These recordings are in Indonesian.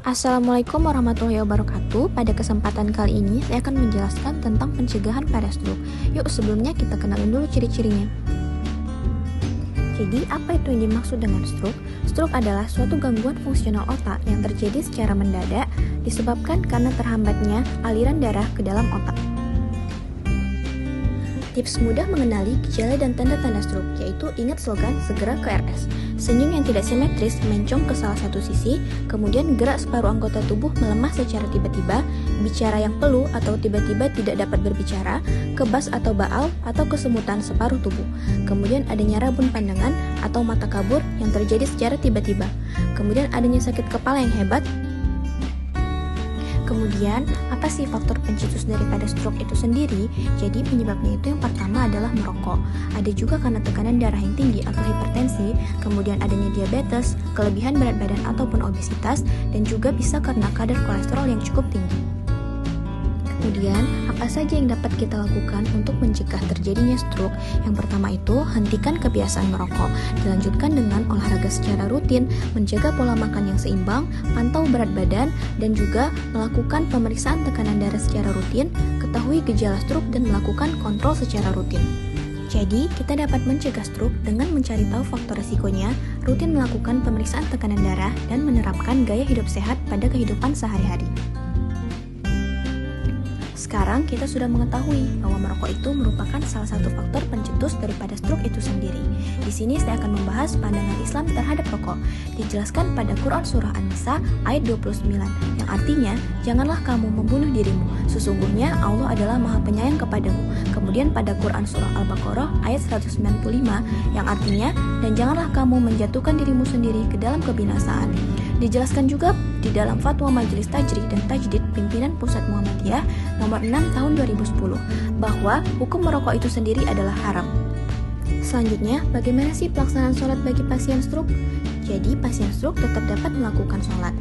Assalamualaikum warahmatullahi wabarakatuh. Pada kesempatan kali ini saya akan menjelaskan tentang pencegahan pada stroke. Yuk sebelumnya kita kenalin dulu ciri-cirinya. Jadi apa itu yang dimaksud dengan stroke? Stroke adalah suatu gangguan fungsional otak yang terjadi secara mendadak disebabkan karena terhambatnya aliran darah ke dalam otak. Tips mudah mengenali gejala dan tanda-tanda stroke, yaitu ingat slogan segera ke RS. Senyum yang tidak simetris mencong ke salah satu sisi, kemudian gerak separuh anggota tubuh melemah secara tiba-tiba, bicara yang peluh atau tiba-tiba tidak dapat berbicara, kebas atau baal atau kesemutan separuh tubuh. Kemudian adanya rabun pandangan atau mata kabur yang terjadi secara tiba-tiba. Kemudian adanya sakit kepala yang hebat. Kemudian, apa sih faktor pencetus daripada stroke itu sendiri? Jadi penyebabnya itu yang pertama adalah merokok. Ada juga karena tekanan darah yang tinggi atau hipertensi, kemudian adanya diabetes, kelebihan berat badan ataupun obesitas, dan juga bisa karena kadar kolesterol yang cukup tinggi. Kemudian, apa saja yang dapat kita lakukan untuk mencegah terjadinya stroke? Yang pertama itu, hentikan kebiasaan merokok. Dilanjutkan dengan olahraga secara rutin, menjaga pola makan yang seimbang, pantau berat badan, dan juga melakukan pemeriksaan tekanan darah secara rutin, ketahui gejala stroke, dan melakukan kontrol secara rutin. Jadi, kita dapat mencegah stroke dengan mencari tahu faktor resikonya, rutin melakukan pemeriksaan tekanan darah, dan menerapkan gaya hidup sehat pada kehidupan sehari-hari. Sekarang kita sudah mengetahui bahwa merokok itu merupakan salah satu faktor pencetus daripada stroke itu sendiri. Di sini saya akan membahas pandangan Islam terhadap rokok. Dijelaskan pada Quran Surah An-Nisa ayat 29, yang artinya, janganlah kamu membunuh dirimu, sesungguhnya Allah adalah maha penyayang kepadamu. Kemudian pada Quran Surah Al-Baqarah ayat 195, yang artinya, dan janganlah kamu menjatuhkan dirimu sendiri ke dalam kebinasaan. Dijelaskan juga di dalam Fatwa Majelis Tajrih dan Tajdid Pimpinan Pusat Muhammadiyah nomor 6 tahun 2010 bahwa hukum merokok itu sendiri adalah haram. Selanjutnya, bagaimana sih pelaksanaan sholat bagi pasien stroke? Jadi, pasien stroke tetap dapat melakukan sholat.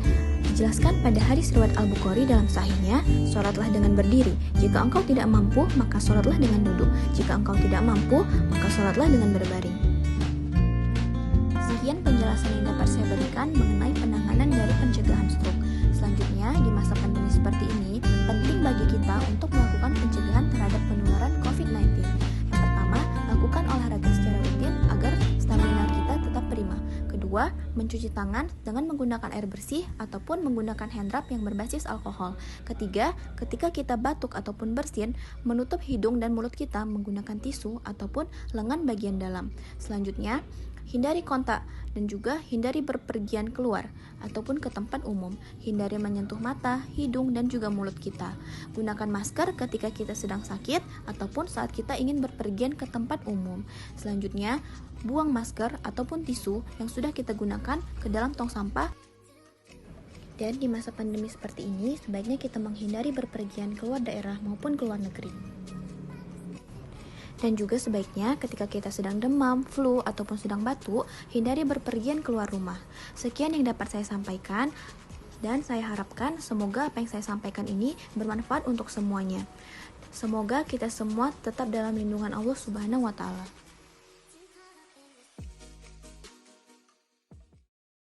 Dijelaskan pada hadis riwayat Al-Bukhari dalam sahihnya, sholatlah dengan berdiri. Jika engkau tidak mampu, maka sholatlah dengan duduk. Jika engkau tidak mampu, maka sholatlah dengan berbaring. Sekian penjelasan yang dapat saya berikan mengenai penanganan dari pencegahan stroke. Selanjutnya, di masa pandemi seperti ini, penting bagi kita untuk melakukan pencegahan terhadap penularan COVID-19. Yang pertama, lakukan olahraga secara rutin agar stamina kita tetap prima. Kedua, mencuci tangan dengan menggunakan air bersih ataupun menggunakan hand rub yang berbasis alkohol. Ketiga, ketika kita batuk ataupun bersin, menutup hidung dan mulut kita menggunakan tisu ataupun lengan bagian dalam. Selanjutnya, hindari kontak dan juga hindari berpergian keluar ataupun ke tempat umum. Hindari menyentuh mata, hidung, dan juga mulut kita. Gunakan masker ketika kita sedang sakit ataupun saat kita ingin berpergian ke tempat umum. Selanjutnya, buang masker ataupun tisu yang sudah kita gunakan ke dalam tong sampah. Dan di masa pandemi seperti ini, sebaiknya kita menghindari berpergian keluar daerah maupun keluar negeri. Dan juga sebaiknya ketika kita sedang demam, flu, ataupun sedang batuk, hindari berpergian keluar rumah. Sekian yang dapat saya sampaikan, dan saya harapkan semoga apa yang saya sampaikan ini bermanfaat untuk semuanya. Semoga kita semua tetap dalam lindungan Allah Subhanahu wa Ta'ala.